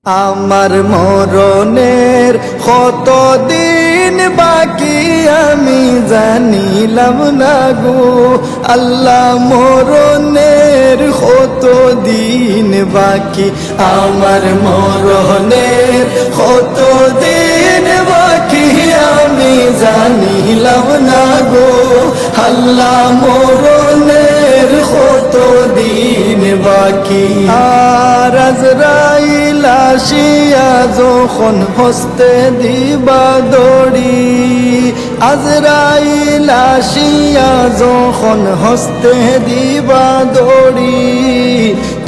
আমার মরণের কত দিন বাকি আমি জানিলাম না গো আল্লাহ, মরণের কত দিন বাকি, আমার মরণের কত দিন বাকি আমি জানিলাম না গো আল্লাহ, মরণের কত দিন বাকি। আর আজরাইল আসিয়া যখন হস্তে দিবা দড়ি, আজরাইল আসিয়া যখন হস্তে দিবা দড়ি,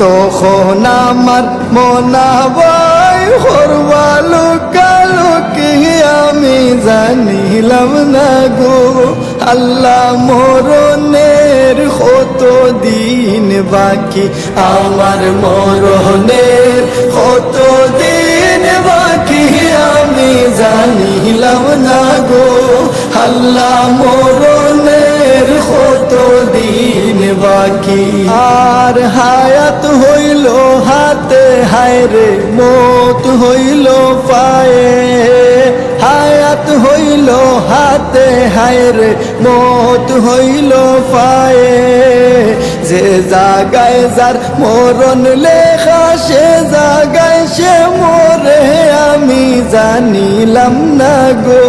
তখন আমার মনাবাই হরবা লোকালোকি আমি জানিলাম না গো আল্লাহ, মরণের কত দিন বাকি, আমার মরণের কত দিন বাকি আমি জানিলাম না গো আল্লাহ, মরণের কত দিন বাকি। আর হায়াত হইল হাতে হায়রে মত হইল পায়ে, হায়াত হইল হাতে হায়রে মত হইল পায়ে, যে জাগায় যার মরণ লেখা সে জাগায় সে মরে আমি জানিলাম না গো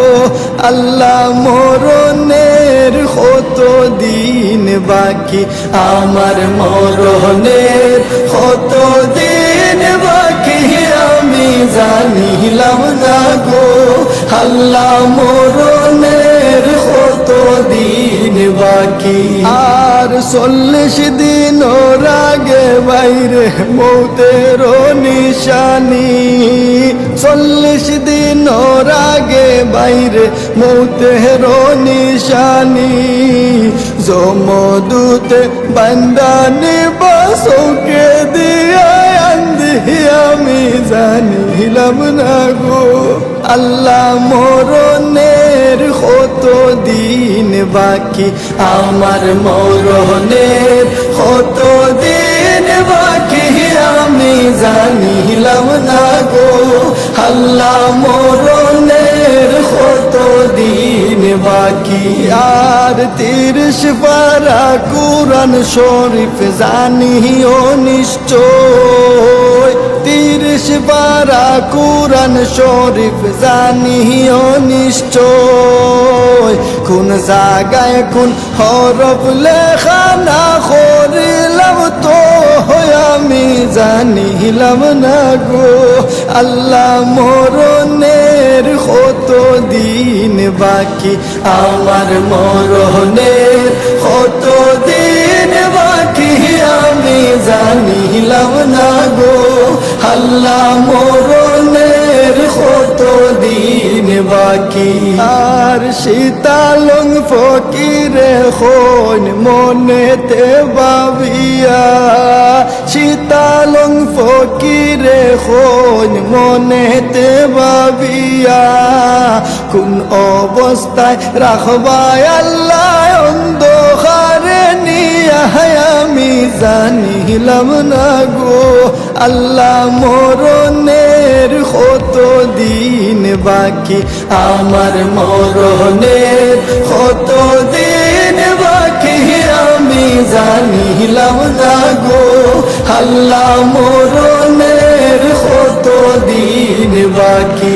আল্লাহ, মরণের কত দিন বাকি, আমার মরণের কত দিন বাকি আমি জানিলাম না গো আল্লাহ, মরণের কত দিন বাকি। আর 40 দিন আগে বাইরে মৌতের নিশানি, 40 দিন আগে বাইরে মৌতের নিশানি, জমদূতে বান্দানি বাসকে দিয়া আন্ধি আমি জানিলাম না গো আল্লাহ, মরণের কত দিন বাকি, আমার মরণের কত দিন বাকি আমি জানিলাম না গো আল্লাহ, মরণের কত দিন বাকি। আর 30 পারা কুরআন শরীফ জানিও নিশ্চয়, 30 পারা কুরআন শরীফ জানিও নিশ্চয়, কোন জায়গায় কোন হরফ লেখা না করিলাম তো আমি জানিলাম না গো আল্লাহ, মরণের কত দিন বাকি, আমার মরণের কত দিন বাকি আমি জানিলাম না গো আল্লাহ, মরণের কত দিন বাকি। আর শীতালং ফকিরে হন মনেতে ভাবিয়া, শীতালং ফকিরে হন মনেতে ভাবিয়া, কোন অবস্থায় রাখবায় আল্লাহ অন্ধকারে নিয়া আমি জানিলাম না গো আল্লাহ, মরণের কত দিন বাকি, আমার মরণের কত দিন বাকি আমি জানিলাম না গো আল্লাহ, মরণের কত দিন বাকি।